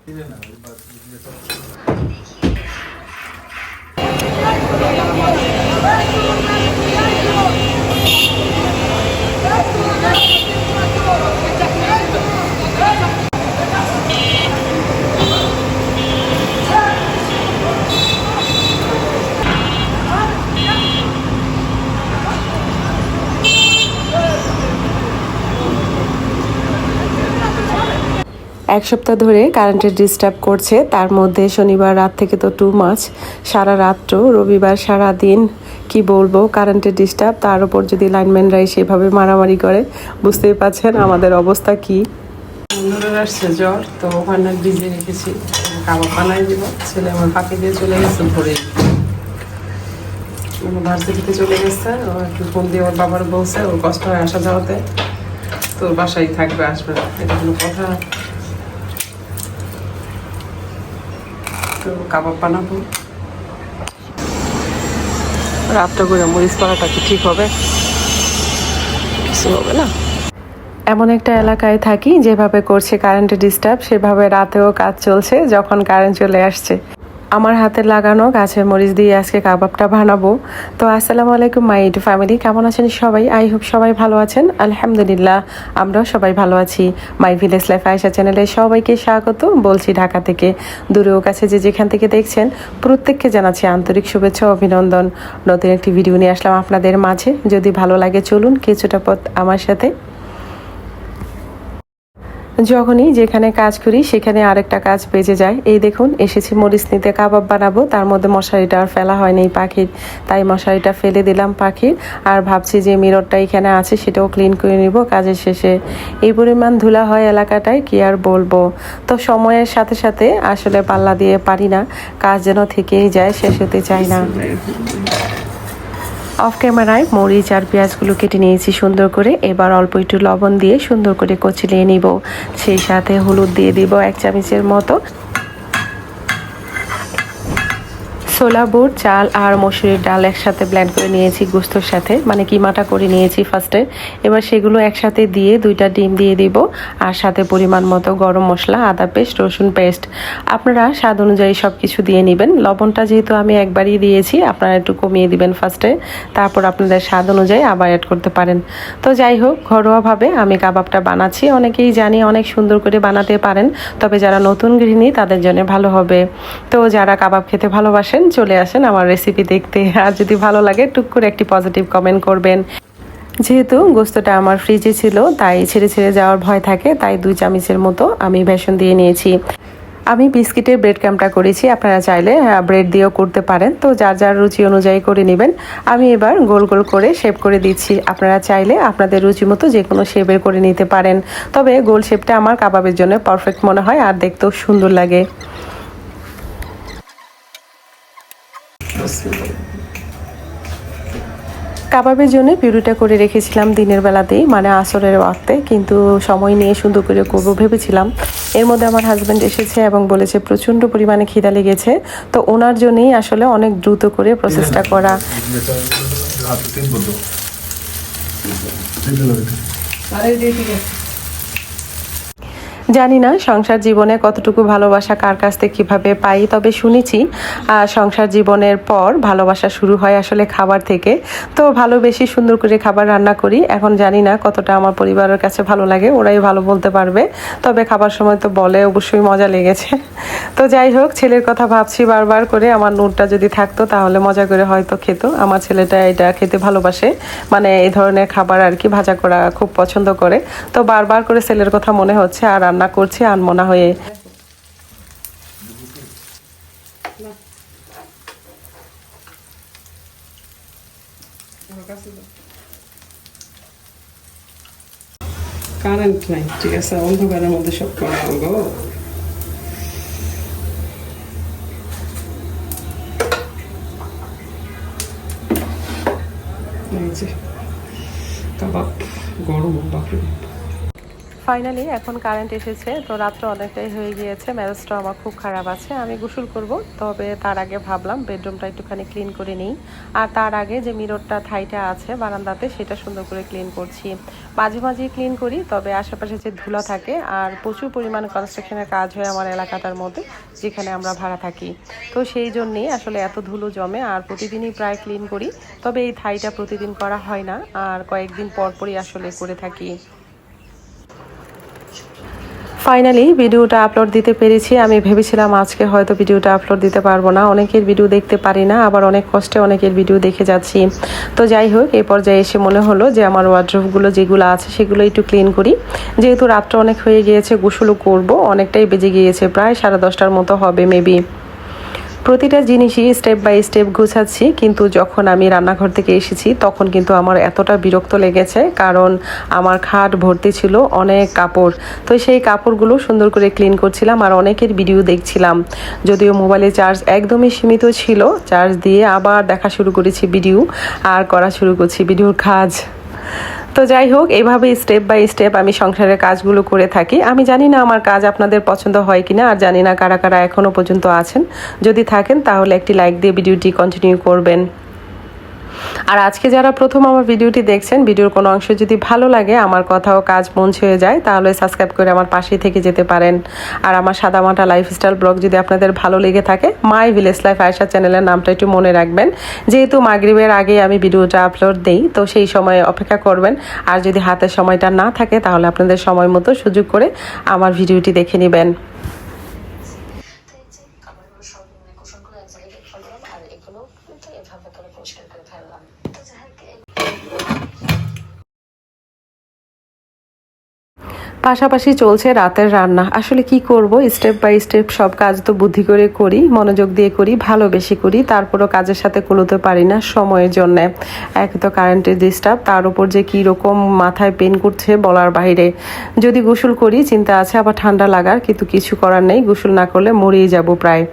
এক সপ্তাহ ধরে কারেন্টের ডিস্টার্ব করছে, তার মধ্যে শনিবার রাত থেকে তো টু মাচ, সারা রাত্র, রবিবার সারা দিন, কি বলবো, কারেন্টের ডিস্টার্ব, তার উপর যদি লাইনম্যানরাই সেভাবে মারামারি করে, বুঝতেই পারছেন আমাদের অবস্থা কি। বন্ধুরা আসছে জ্বর, তো ওখানে ভিজিয়ে রেখেছি, কাবাব বানাই দিব। ছেলে আমার ফাঁকি দিয়ে চলে গেছে ভোরে, ভার্সিটিতে চলে গেছে। ও একটু ফোন দিয়ে ওর বাবার বলছে ওর কষ্ট হয় আসা যাওয়াতে, তো বাসায় থাকবে, আসবে না, এটা কোনো কথা। তো কাবাব বানাবো রাতটা করে, মরিচ করাটা কি ঠিক হবে? কিছু হবে না। এমন একটা এলাকায় থাকি যেভাবে করছে কারেন্টের ডিস্টার্ব, সেভাবে রাতেও কাজ চলছে যখন কারেন্ট চলে আসছে। আমার হাতে লাগানো গাছের মরিচ দিয়ে আজকে কাবাবটা বানাবো। তো আসসালামু আলাইকুম মাই ইউটিউব ফ্যামিলি, কেমন আছেন সবাই? আই হোপ সবাই ভালো আছেন। আলহামদুলিল্লাহ আমরাও সবাই ভালো আছি। মাই ভিলেজ লাইফ আয়েশা চ্যানেলে সবাইকে স্বাগত বলছি ঢাকা থেকে। দূরেও কাছে যে যেখান থেকে দেখছেন প্রত্যেককে জানাচ্ছি আন্তরিক শুভেচ্ছা ও অভিনন্দন। নতুন একটি ভিডিও নিয়ে আসলাম আপনাদের মাঝে। যদি ভালো লাগে চলুন কিছুটা পথ আমার সাথে। যখনই যেখানে কাজ করি সেখানে আরেকটা কাজ বেজে যায়। এই দেখুন এসেছি মরিচ নিতে, কাবাব বানাবো। তার মধ্যে মশারিটা আর ফেলা হয়নি পাখির, তাই মশারিটা ফেলে দিলাম পাখির। আর ভাবছি যে মিররটা এখানে আছে সেটাও ক্লিন করে নিব কাজের শেষে। এই পরিমাণ ধুলা হয় এলাকাটায়, কি আর বলবো। তো সময়ের সাথে সাথে আসলে পাল্লা দিয়ে পারি না, কাজ যেন থেকেই যায়, শেষ হতে চায় না। অফ ক্যামেরায় মরিচ আর পেঁয়াজগুলো কেটে নিয়েছি সুন্দর করে। এবার অল্প একটু লবণ দিয়ে সুন্দর করে কচলিয়ে নিব, সেই সাথে হলুদ দিয়ে দিব 1 চামচের মতো। ছোলা বুট, চাল আর মসুরির ডাল একসাথে ব্লেন্ড করে নিয়েছি গোস্তর সাথে, মানে কিমাটা করে নিয়েছি ফার্স্টে। এবার সেগুলো একসাথে দিয়ে 2টা ডিম দিয়ে দিব, আর সাথে পরিমাণ মতো গরম মশলা, আদা পেস্ট, রসুন পেস্ট। আপনারা স্বাদ অনুযায়ী সব কিছু দিয়ে নেবেন। লবণটা যেহেতু আমি একবারই দিয়েছি, আপনারা একটু কমিয়ে দিবেন ফার্স্টে, তারপর আপনাদের স্বাদ অনুযায়ী আবার অ্যাড করতে পারেন। তো যাই হোক, ঘরোয়াভাবে আমি কাবাবটা বানাচ্ছি। অনেকেই জানি অনেক সুন্দর করে বানাতে পারেন, তবে যারা নতুন গৃহিণী তাদের জন্য ভালো হবে। তো যারা কাবাব খেতে ভালোবাসেন চলে আসেন আমার রেসিপি দেখতে। আর যদি ভালো লাগে টুক করে একটি পজিটিভ কমেন্ট করবেন। যেহেতু গোস্তটা আমার ফ্রিজে ছিল তাই ছেড়ে ছেড়ে যাওয়ার ভয় থাকে, তাই 2 চামচের মতো আমি বেসন দিয়ে নিয়েছি। আমি বিস্কিটের ব্রেড ক্রাম্পটা করেছি, আপনারা চাইলে ব্রেড দিয়েও করতে পারেন। তো যার যার রুচি অনুযায়ী করে নেবেন। আমি এবার গোল গোল করে শেপ করে দিচ্ছি। আপনারা চাইলে আপনাদের রুচি মতো যে কোনো শেপের করে নিতে পারেন, তবে গোল শেপটা আমার কাবাবের জন্য পারফেক্ট মনে হয় আর দেখতেও সুন্দর লাগে। কাবাবের জন্য পিউরিটা করে রেখেছিলাম দিনের বেলাতেই, মানে আসরের ওয়াক্তে, কিন্তু সময় নিয়ে সুন্দর করে করবো ভেবেছিলাম। এর মধ্যে আমার হাজব্যান্ড এসেছে এবং বলেছে প্রচণ্ড পরিমাণে খিদা লেগেছে, তো ওনার জন্যই আসলে অনেক দ্রুত করে প্রসেসটা করা। জানি না সংসার জীবনে কতটুকু ভালোবাসা কার কাছ থেকে কীভাবে পাই, তবে শুনেছি সংসার জীবনের পর ভালোবাসা শুরু হয় আসলে খাবার থেকে। তো ভালোবেসে সুন্দর করে খাবার রান্না করি। এখন জানি না কতটা আমার পরিবারের কাছে ভালো লাগে, ওরাই ভালো বলতে পারবে। তবে খাবার সময় তো বলে অবশ্যই মজা লেগেছে। তো যাই হোক, ছেলের কথা ভাবছি বারবার করে। আমার নূরটা যদি থাকতো তাহলে মজা করে হয়তো খেত। আমার ছেলেটা এটা খেতে ভালোবাসে, মানে এই ধরনের খাবার আর কি, ভাজা করা খুব পছন্দ করে। তো বারবার করে ছেলের কথা মনে হচ্ছে আর রান্না করছি আনমনা হয়ে। কারেন্ট নাই, ঠিক আছে, অন্ধকারের মধ্যে সব করা গো। কাবাব গরম বাপরে। ফাইনালি এখন কারেন্ট এসেছে, তো রাত্র অনেকটাই হয়ে গিয়েছে, মেজাজটা আমার খুব খারাপ আছে। আমি গোসল করব, তবে তার আগে ভাবলাম বেডরুমটা একটুখানি ক্লিন করে নিই। আর তার আগে যে মিররটা ঠাইটা আছে বারান্দাতে সেটা সুন্দর করে ক্লিন করছি। মাঝে মাঝে ক্লিন করি, তবে আশেপাশে যে ধুলা থাকে আর প্রচুর পরিমাণ কনস্ট্রাকশনের কাজ হয় আমার এলাকাটার মধ্যে, যেখানে আমরা ভাড়া থাকি। তো সেই জন্যেই আসলে এত ধুলো জমে, আর প্রতিদিনই প্রায় ক্লিন করি। তবে এই থাইটা প্রতিদিন করা হয় না, আর কয়েকদিন পর পরই আসলে করে থাকি। ফাইনালি ভিডিওটা আপলোড দিতে পেরেছি। আমি ভেবেছিলাম আজকে হয়তো ভিডিওটা আপলোড দিতে পারবো না, অনেকের ভিডিও দেখতে পারি না, আবার অনেক কষ্টে অনেকের ভিডিও দেখে যাচ্ছি। তো যাই হোক, এই পর্যায়ে এসে মনে হলো যে আমার ওয়ার্ড্রোবগুলো যেগুলো আছে সেগুলো একটু ক্লিন করি। যেহেতু রাত্র অনেক হয়ে গিয়েছে, গোসলও করবো, অনেকটাই বেজে গিয়েছে, প্রায় 10:30টার মতো হবে মেবি। প্রতিটা জিনিসই স্টেপ বাই স্টেপ গুছাচ্ছি, কিন্তু যখন আমি রান্নাঘর থেকে এসেছি তখন কিন্তু আমার এতটা বিরক্ত লেগেছে, কারণ আমার খাট ভর্তি ছিল অনেক কাপড়। তো সেই কাপড়গুলো সুন্দর করে ক্লিন করছিলাম আর অনেকের ভিডিও দেখছিলাম। যদিও মোবাইলে চার্জ একদমই সীমিত ছিল, চার্জ দিয়ে আবার দেখা শুরু করেছি ভিডিও, আর করা শুরু করছি ভিডিওর কাজ। তো যাই হোক, এইভাবে স্টেপ বাই স্টেপ আমি সংসারের কাজগুলো করে থাকি। আমি জানি না আমার কাজ আপনাদের পছন্দ হয় কিনা, আর জানি না কারা কারা এখনও পর্যন্ত আছেন। যদি থাকেন তাহলে একটি লাইক দিয়ে ভিডিওটি কন্টিনিউ করবেন। আর আজকে যারা প্রথম আমার ভিডিওটি দেখছেন, ভিডিওর কোনো অংশ যদি ভালো লাগে, আমার কথাও কাজ মন ছুঁয়ে যায়, তাহলে সাবস্ক্রাইব করে আমার পাশেই থেকে যেতে পারেন। আর আমার সাদামাটা লাইফস্টাইল ব্লগ যদি আপনাদের ভালো লেগে থাকে, মাই ভিলেজ লাইফ আয়েশা চ্যানেলের নামটা একটু মনে রাখবেন। যেহেতু মাগরিবের আগে আমি ভিডিওটা আপলোড দিই, তো সেই সময় অপেক্ষা করবেন। আর যদি হাতের সময়টা না থাকে, তাহলে আপনাদের সময় মতো সুযোগ করে আমার ভিডিওটি দেখে নেবেন। পাশাপাশি চলছে রাতের রান্না। আসলে কি করব, স্টেপ বাই স্টেপ সব কাজ তো বুদ্ধি করে করি, মনোযোগ দিয়ে করি, ভালোবেসে করি, তারপরও কাজের সাথে কুলোতে পারি না সময়ের জন্য। এক তো কারেন্টের ডিস্টার্ব, তার উপর যে কী রকম মাথায় পেন করছে বলার বাইরে। যদি গোসল করি চিন্তা আছে আবার ঠান্ডা লাগার, কিন্তু কিছু করার নেই, গোসল না করলে মরেই যাব প্রায়।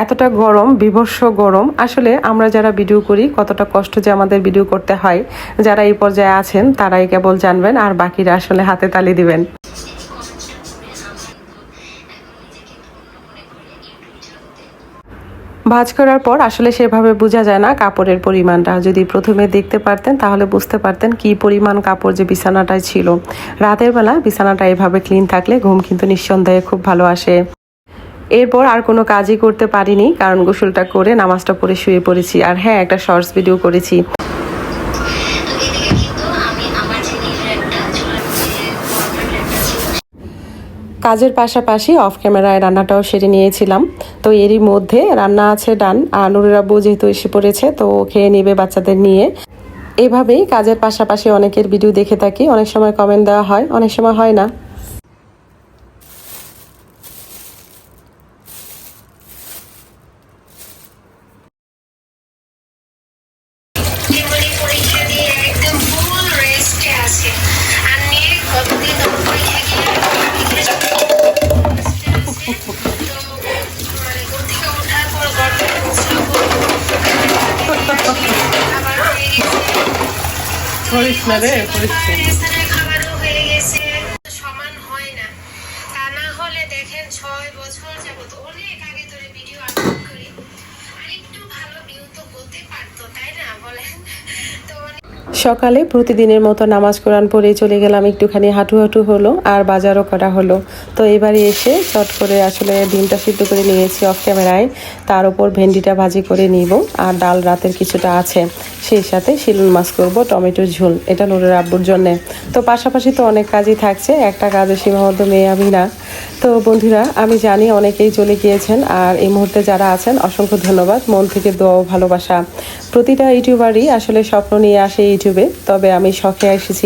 এতটা গরম, বিভৎস গরম। আসলে আমরা যারা ভিডিও করি কতটা কষ্ট যে আমাদের ভিডিও করতে হয়, যারা এই পর্যায়ে আছেন তারাই কেবল জানবেন, আর বাকিরা আসলে হাতে তালি দিবেন। ভাঁজ করার পর আসলে সেভাবে বোঝা যায় না কাপড়ের পরিমাণটা। যদি প্রথমে দেখতে পারতেন তাহলে বুঝতে পারতেন কি পরিমাণ কাপড় যে বিছানাটায় ছিল। রাতের বেলা বিছানাটা এভাবে ক্লিন থাকলে ঘুম কিন্তু নিঃসন্দেহে খুব ভালো আসে। এরপর আর কোনো কাজই করতে পারিনি, কারণ গোসলটা করে নামাজটা পড়ে শুয়ে পড়েছি। আর হ্যাঁ, একটা শর্টস ভিডিও করেছি। কাজের পাশাপাশি অফ ক্যামেরায় রান্নাটাও সেরে নিয়েছিলাম। তো এরই মধ্যে রান্না আছে ডান, আর নুরের আব্বু যেহেতু এসে পড়েছে, তো খেয়ে নেবে বাচ্চাদের নিয়ে। এভাবেই কাজের পাশাপাশি অনেকের ভিডিও দেখে থাকি। অনেক সময় কমেন্ট দেওয়া হয়, অনেক সময় হয় না। করিস না রে, করিস না। সমান হয় না, তা না হলে দেখেন 6 বছর যাবত অনেক আগে ধরে ভিডিও আপলোড করি, আর একটু ভালো ভিউ তো হতে পারতো, তাই না বলেন? তো সকালে প্রতিদিনের মতো নামাজ কোরআন পড়ে চলে গেলাম, একটুখানি হাঁটু হাঁটু হলো, আর বাজারও করা হলো। তো এবারে এসে চট করে আসলে ডিমটা সিদ্ধ করে নিয়েছি অফ ক্যামেরায়, তার উপর ভেন্ডিটা ভাজি করে নিব, আর ডাল রাতের কিছুটা আছে, সেই সাথে শিলুল মাছ করব, টমেটোর ঝোল, এটা নুরের আব্বুর জন্যে। তো পাশাপাশি তো অনেক কাজই থাকছে, একটা কাজে সীমাবদ্ধ মেয়ে আমি না। তো বন্ধুরা, আমি জানি অনেকেই চলে গিয়েছেন, আর এই মুহূর্তে যারা আছেন অসংখ্য ধন্যবাদ, মন থেকে দোয়া ও ভালোবাসা। প্রতিটা ইউটিউবারই আসলে স্বপ্ন নিয়ে আসে ইউটিউবে, তবে আমি শখে এসেছি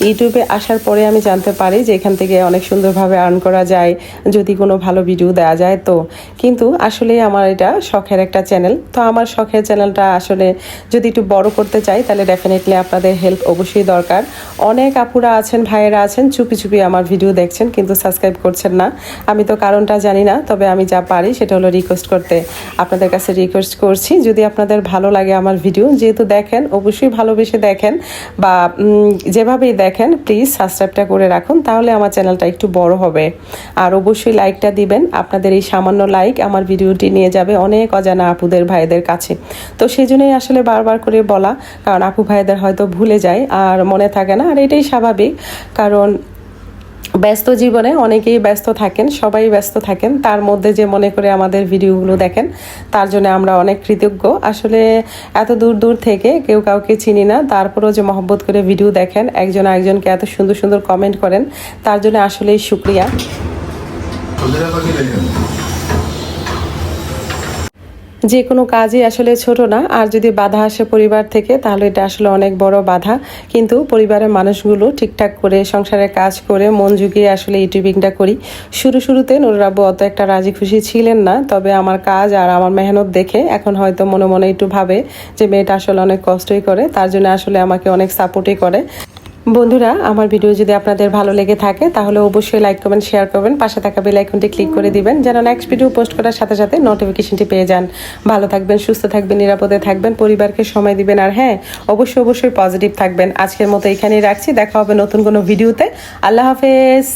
ইউটিউবে আসার পরে আমি জানতে পারি যে এখান থেকে অনেক সুন্দরভাবে আর্ন করা যায়, যদি কোনো ভালো ভিডিও দেওয়া যায় তো। কিন্তু আসলে আমার এটা শখের একটা চ্যানেল, তো আমার শখের চ্যানেলটা আসলে যদি একটু বড় করতে চাই, তাহলে ডেফিনেটলি আপনাদের হেল্প অবশ্যই দরকার। অনেক আপুরা আছেন, ভাইয়েরা আছেন, চুপি চুপি আমার ভিডিও দেখছেন কিন্তু সাবস্ক্রাইব করছেন না। আমি তো কারণটা জানি না, তবে আমি যা পারি সেটা হলো রিকোয়েস্ট করতে। আপনাদের কাছে রিকোয়েস্ট করছি, যদি আপনাদের ভালো লাগে আমার ভিডিও, যেহেতু দেখেন অবশ্যই ভালোবেসে দেখেন বা যেভাবেই দেখেন প্লিজ সাবস্ক্রাইবটা করে রাখুন, তাহলে আমার চ্যানেলটা একটু বড় হবে। আর অবশ্যই লাইকটা দিবেন, আপনাদের এই সামান্য লাইক আমার ভিডিওটি নিয়ে যাবে অনেক অজানা আপুদের ভাইদের কাছে। তো সেই জন্যই আসলে বারবার করে বলা, কারণ আপু ভাইদের হয়তো ভুলে যায় আর মনে থাকে না, আর এটাই স্বাভাবিক। কারণ ব্যস্ত জীবনে অনেকেই ব্যস্ত থাকেন, সবাই ব্যস্ত থাকেন, তার মধ্যে যে মনে করে আমাদের ভিডিওগুলো দেখেন তার জন্য আমরা অনেক কৃতজ্ঞ। আসলে এত দূর দূর থেকে কেউ কাউকে চিনি না, তারপরেও যে মহব্বত করে ভিডিও দেখেন, একজন আরেকজনকে এত সুন্দর সুন্দর কমেন্ট করেন, তার জন্য আসলেই শুক্রিয়া। যে কোনো কাজই আসলে ছোট না, আর যদি বাধা আসে পরিবার থেকে তাহলে এটা আসলে অনেক বড় বাধা। কিন্তু পরিবারের মানুষগুলো ঠিকঠাক করে সংসারের কাজ করে মন জুগিয়ে আসলে ইউটিউবিংটা করি। শুরুতে নুরুল আব্বু অত একটা রাজি খুশি ছিলেন না, তবে আমার কাজ আর আমার মেহনত দেখে এখন হয়তো মনে মনে একটু ভাবে যে মেয়েটা আসলে অনেক কষ্টই করে, তার জন্য আসলে আমাকে অনেক সাপোর্টই করে। বন্ধুরা, আমার ভিডিও যদি আপনাদের ভালো লেগে থাকে তাহলে অবশ্যই লাইক কমেন্ট শেয়ার করবেন, পাশে থাকা বেল আইকনটি ক্লিক করে দিবেন যেন নেক্সট ভিডিও পোস্ট করার সাথে সাথে নোটিফিকেশনটি পেয়ে যান। ভালো থাকবেন, সুস্থ থাকবেন, নিরাপদে থাকবেন, পরিবারকে সময় দিবেন, আর হ্যাঁ অবশ্যই পজিটিভ থাকবেন। আজকের মতো এখানেই রাখছি, দেখা হবে নতুন কোনো ভিডিওতে। আল্লাহ হাফেজ।